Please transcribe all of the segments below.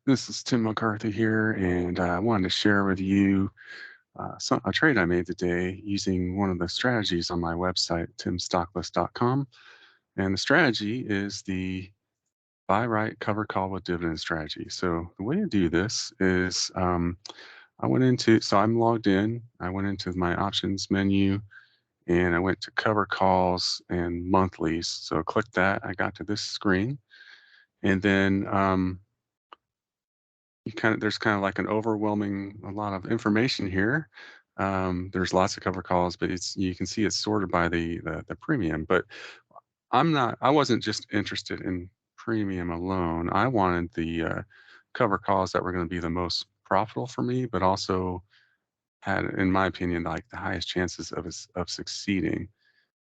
This is Tim McCarthy here, and I wanted to share with you a trade I made today using one of the strategies on my website, timstocklist.com. And the strategy is the buy right, cover call with dividend strategy. So the way to do this is so I'm logged in. I went into my options menu and I went to cover calls and monthlies. So click that. I got to this screen. And then there's kind of like an overwhelming a lot of information here. There's lots of cover calls, but you can see it's sorted by the premium. But I wasn't just interested in premium alone. I wanted the cover calls that were going to be the most profitable for me, but also had, in my opinion, like the highest chances of succeeding.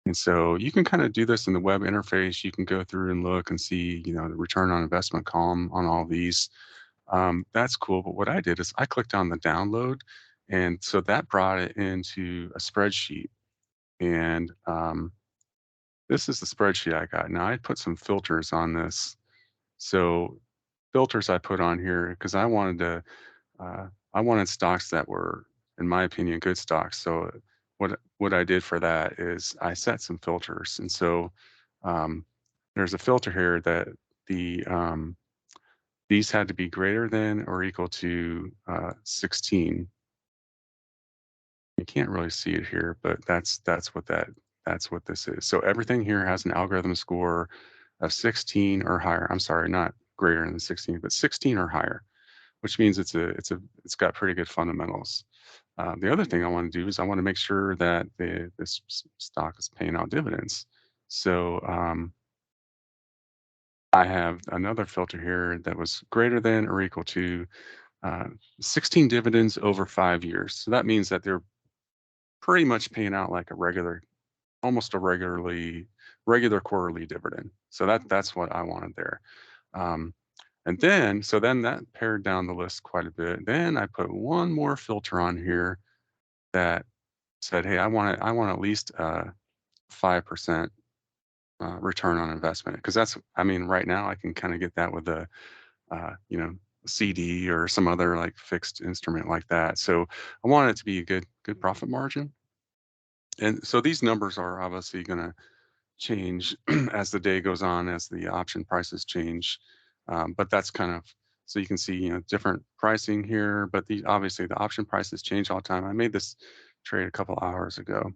And so you can kind of do this in the web interface. You can go through and look and see, the return on investment column on all these. That's cool. But what I did is I clicked on the download, and so that brought it into a spreadsheet. And this is the spreadsheet I got. Now I put some filters on this. So filters I put on here because I wanted stocks that were, in my opinion, good stocks. So what I did for that is I set some filters, and so um, there's a filter here that these had to be greater than or equal to 16. You can't really see it here, but that's what this is. So everything here has an algorithm score of 16 or higher. I'm sorry, not greater than 16, but 16 or higher, which means it's got pretty good fundamentals. The other thing I want to do is I want to make sure that this stock is paying out dividends. So I have another filter here that was greater than or equal to uh, 16 dividends over 5 years. So that means that they're pretty much paying out like almost a regular quarterly dividend. So that's what I wanted there. Um, and then that pared down the list quite a bit. Then I put one more filter on here that said, hey, I want at least 5% return on investment because I mean, right now I can kind of get that with a uh, you know, CD or some other like fixed instrument like that. So I want it to be a good profit margin. And so these numbers are obviously going to change as the day goes on, as the option prices change. But that's kind of so you can see, different pricing here. But obviously the option prices change all the time. I made this trade a couple hours ago.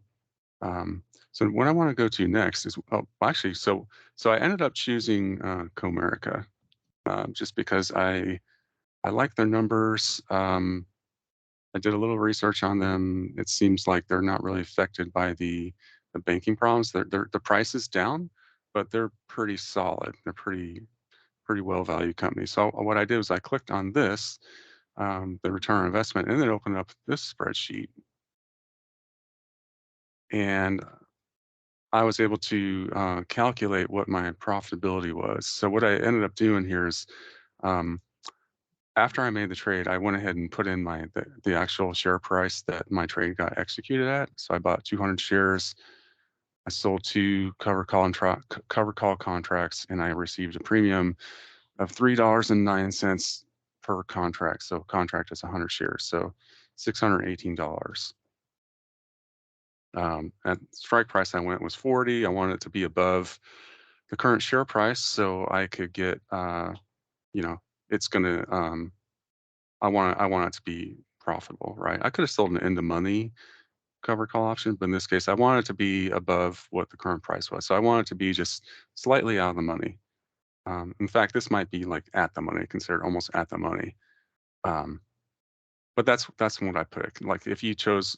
So what I want to go to next is actually so I ended up choosing Comerica just because I like their numbers. I did a little research on them. It seems like they're not really affected by the banking problems. The price is down, but they're pretty solid. They're pretty well valued company. So what I did was I clicked on this, the return on investment, and then opened up this spreadsheet, and I was able to calculate what my profitability was. So what I ended up doing here is um, after I made the trade, I went ahead and put in the actual share price that my trade got executed at. So I bought 200 shares. I sold two cover call contracts, and I received a premium of $3.09 per contract. So contract is 100 shares, so $618. At strike price I went was 40. I wanted it to be above the current share price so I could get, you know, it's gonna I want it to be profitable, right? I could have sold an in the money covered call option, but in this case, I want it to be above what the current price was. So I want it to be just slightly out of the money. In fact, this might be like at the money, considered almost at the money. Um, but that's what I put. Like if you chose,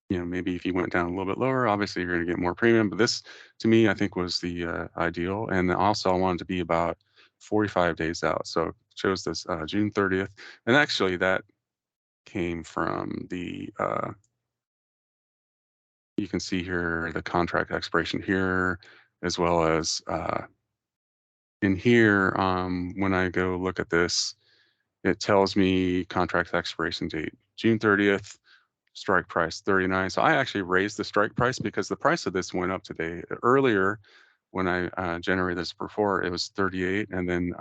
maybe if you went down a little bit lower, obviously you're going to get more premium. But this, to me, I think was the ideal. And also, I wanted to be about 45 days out. So chose this June 30th, and actually that came from you can see here the contract expiration here, as well as in here, when I go look at this, it tells me contract expiration date, June 30th, strike price 39. So I actually raised the strike price because the price of this went up today. Earlier, when I generated this before, it was 38, and then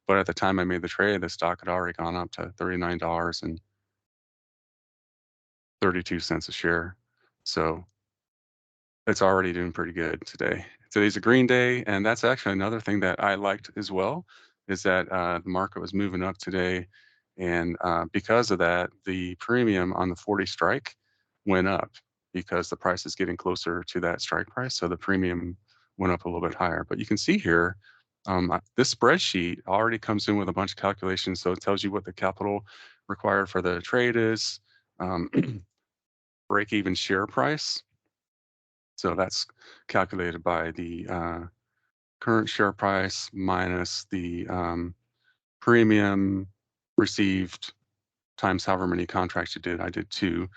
But at the time I made the trade, the stock had already gone up to $39.32 a share. So it's already doing pretty good today. Today's a green day, and that's actually another thing that I liked as well, is that the market was moving up today, and because of that, the premium on the 40 strike went up because the price is getting closer to that strike price, so the premium went up a little bit higher. But you can see here, this spreadsheet already comes in with a bunch of calculations, so it tells you what the capital required for the trade is, um, break-even share price. So that's calculated by the current share price minus the premium received times however many contracts you did. I did 2,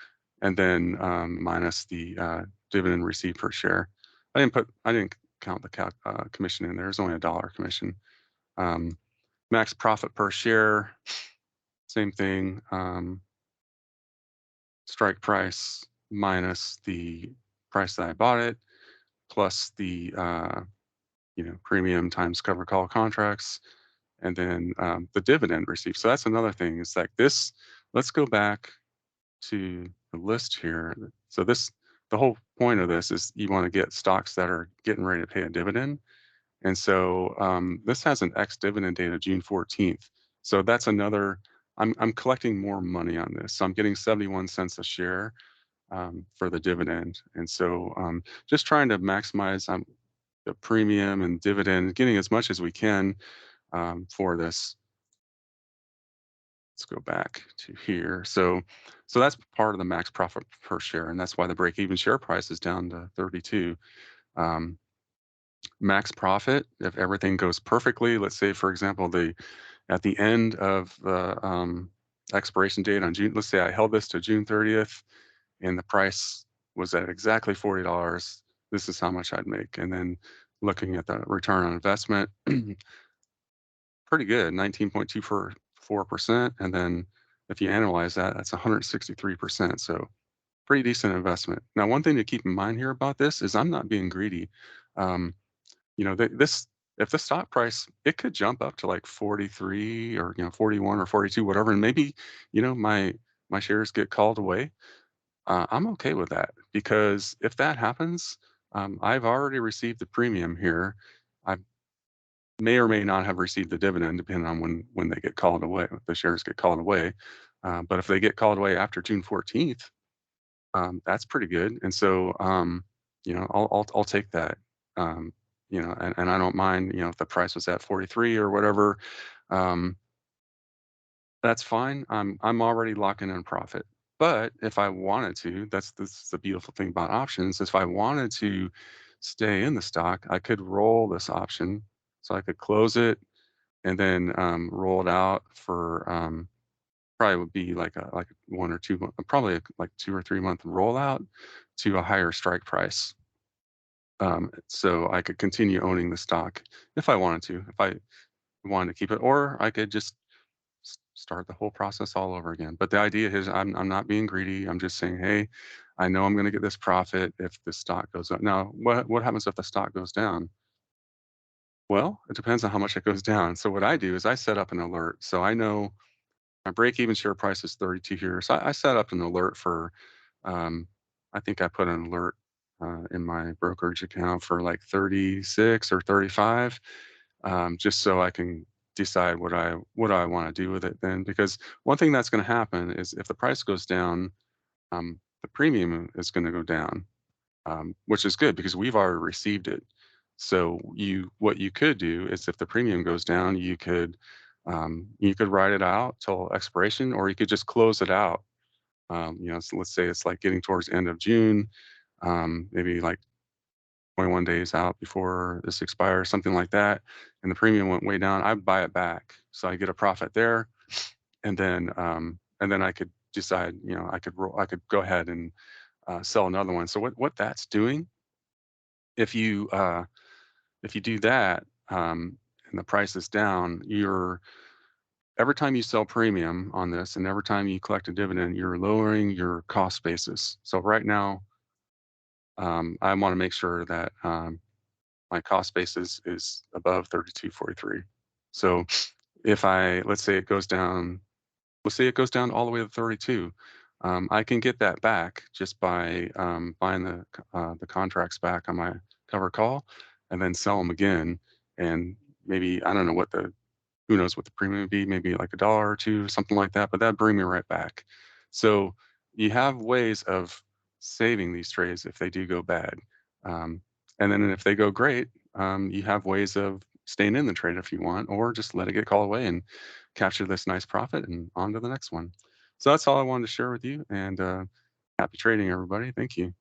and then minus the dividend received per share. I didn't count the commission in there. There's only $1 commission. Um, max profit per share, same thing. Strike price minus the price that I bought it, plus the premium times cover call contracts, and then the dividend received. So that's another thing. It's like this. Let's go back to the list here. So the whole point of this is you want to get stocks that are getting ready to pay a dividend. And so this has an ex-dividend date of June 14th. So that's another. I'm collecting more money on this. So I'm getting 71 cents a share for the dividend. And so just trying to maximize the premium and dividend, getting as much as we can for this. Let's go back to here. So that's part of the max profit per share, and that's why the break-even share price is down to 32. Um, max profit, if everything goes perfectly, let's say, for example, at the end of the expiration date on June, let's say I held this to June 30th, and the price was at exactly $40. This is how much I'd make. And then looking at the return on investment, pretty good, 19.24%. And then if you analyze that, that's 163%. So pretty decent investment. Now, one thing to keep in mind here about this is I'm not being greedy. Um, this if the stock price, it could jump up to like 43 or 41 or 42, whatever, and maybe my shares get called away. I'm okay with that, because if that happens, I've already received the premium here. I may or may not have received the dividend, depending on when they get called away, the shares get called away. But if they get called away after June 14th, that's pretty good. And so, I'll take that. And I don't mind, if the price was at 43 or whatever, um, that's fine. I'm already locking in profit. But if I wanted to, this is the beautiful thing about options. If I wanted to stay in the stock, I could roll this option. So I could close it and then roll it out for probably would be like a 1 or 2 probably like 2 or 3 month rollout to a higher strike price. So I could continue owning the stock if I wanted to, if I wanted to keep it, or I could just start the whole process all over again. But the idea is I'm not being greedy. I'm just saying, hey, I know I'm going to get this profit if the stock goes up. Now, what happens if the stock goes down? Well, it depends on how much it goes down. So what I do is I set up an alert. So I know my break-even share price is 32 here. So I set up an alert for, I think I put an alert in my brokerage account for like 36 or 35, just so I can decide what I want to do with it then. Because one thing that's going to happen is if the price goes down, the premium is going to go down, which is good because we've already received it. So what you could do is if the premium goes down, you could ride it out till expiration, or you could just close it out. So let's say it's like getting towards the end of June, maybe like 21 days out before this expires, something like that, and the premium went way down. I buy it back, so I get a profit there, and then I could decide, I could go ahead and sell another one. So what that's doing, if you do that, and the price is down, every time you sell premium on this and every time you collect a dividend, you're lowering your cost basis. So right now, I want to make sure that my cost basis is above 32.43. So if let's say it goes down, let's say it goes down all the way to 32, I can get that back just by buying the contracts back on my cover call, and then sell them again. And maybe I don't know what the who knows what the premium would be, maybe like a dollar or two, something like that, but that'd bring me right back. So you have ways of saving these trades if they do go bad. Um, and then if they go great, you have ways of staying in the trade if you want, or just let it get called away and capture this nice profit and on to the next one. So that's all I wanted to share with you. And happy trading, everybody. Thank you.